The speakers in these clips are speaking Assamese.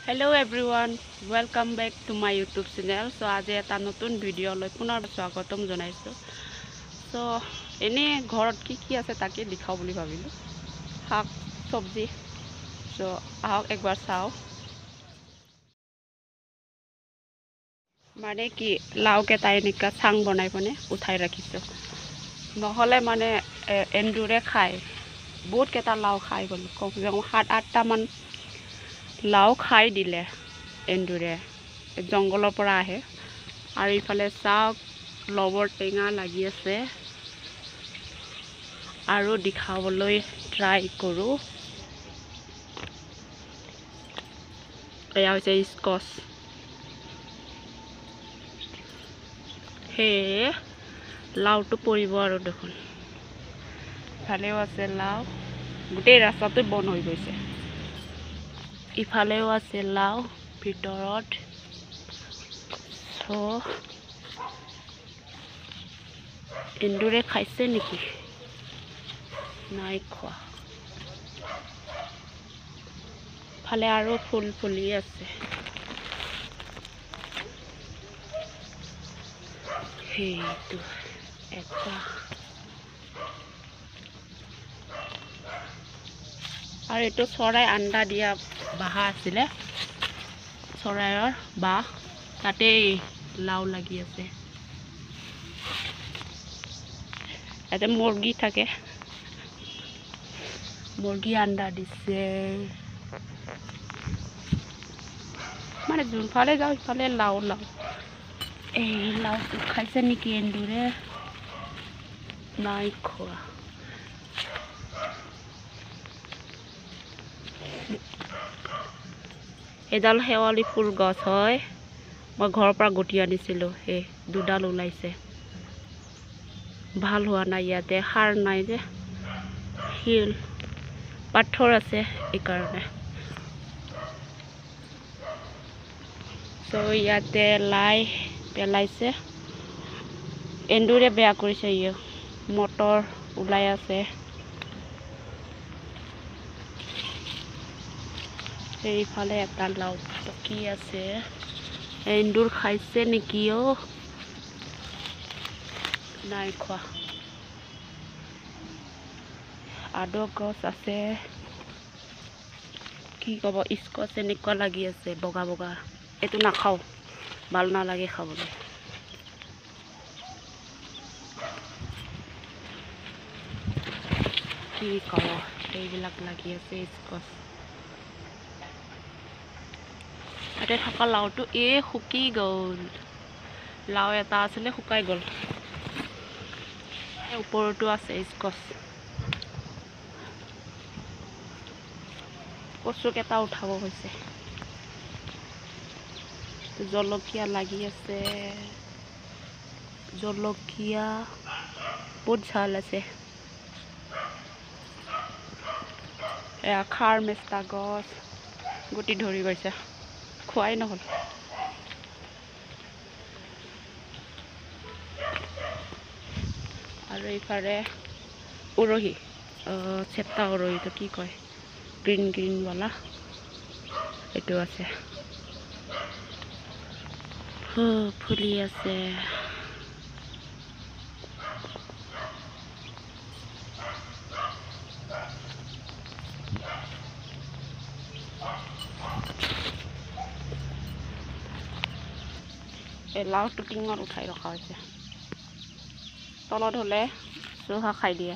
Hello everyone, welcome back to my YouTube channel. So आज এটা নতুন ভিডিও লৈ পুনৰ স্বাগতম জনাইছো। So এনে ঘৰত কি আছে তাকে দেখাও বুলি ভাবিলো। শাক সবজি। So আহক একবাৰ চাও। মানে কি লাও কেটা এনেকা চাং বনাই পনে উঠাই ৰাখিছো। নহলে মানে এন্দুৰে খায়। বহুত কেটা লাও খাই গল। কমসে কম 7-8টা মান লাও খাই দিলে এন্দুৰে জংগলৰ পৰা আহে আৰু ইফালে চাওক লবৰ টেঙা লাগি আছে আৰু দেখাবলৈ ট্ৰাই কৰো এয়া হৈছে স্কচ হে লাউটো পৰিব আৰু দেখোন ইফালেও আছে লাউ গোটেই ৰাস্তাটো বন হৈ গৈছে ইফালেও আছে লাউ ভিতৰত সো এন্দুৰে খাইছে নেকি নাই খোৱা ফালে আৰু ফুল ফুলি আছে হেইটো এটা আৰু এটো চৰাই আন্ডা দিয়া বাহা আছিলে চৰাইৰ বাহ তাতে লাউ লাগি আছে এতে মুৰ্গী থাকে মুৰ্গী আন্ডা দিছে মানে যোনফালে যাও ইফালে লাউ এই লাউটো খাইছে নেকি এন্দুৰে নাই খোৱা এডাল হেৱালি ফুল গছ হয় মই ঘৰৰ পৰা গুটি আনিছিলো এই দুডাল ওলাইছে ভাল হোৱা নাই ইয়াতে সাৰ নাই যে হিল পাথৰ আছে এই কাৰণে সো ইয়াতে লাই পেলাইছে এন্দুৰে বেয়া কৰিছে ইয়ে মটৰ ওলাই আছে এইফালে এটা লাউ টকি আছে এন্দুৰ খাইছে নেকি ও নাই খোৱা আদো গছ আছে কি কব স্কচ এনেকুৱা লাগি আছে বগা বগা এটো নাখাও ভাল নালাগে খাবলৈ কি কব এইবিলাক লাগি আছে স্কচ এতে থকা লাউটো শুকি গল লাউ এটা আছিলে শুকাই গল ওপৰতো আছে স্কচ কচু কেটা উঠাব হৈছে জলকীয়া লাগি আছে জলকীয়া বহুত ঝাল আছে এয়া খাৰ মেষ্টা গছ গুটি ধৰি গৈছে খোৱাই নহল আৰু ইফালে উৰহি চেপ্তা উৰহিটো কি কয় গ্ৰীণ वाला এটো আছে ফুলি আছে এই লাউটো টিঙত উঠাই ৰখা হৈছে তলত হলে চোহা খাই দিয়ে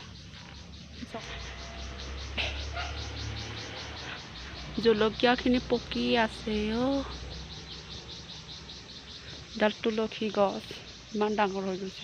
জলকীয়া খিনি পকি আছে ডাল তুলসী গছ ইমান ডাঙৰ হৈ গৈছে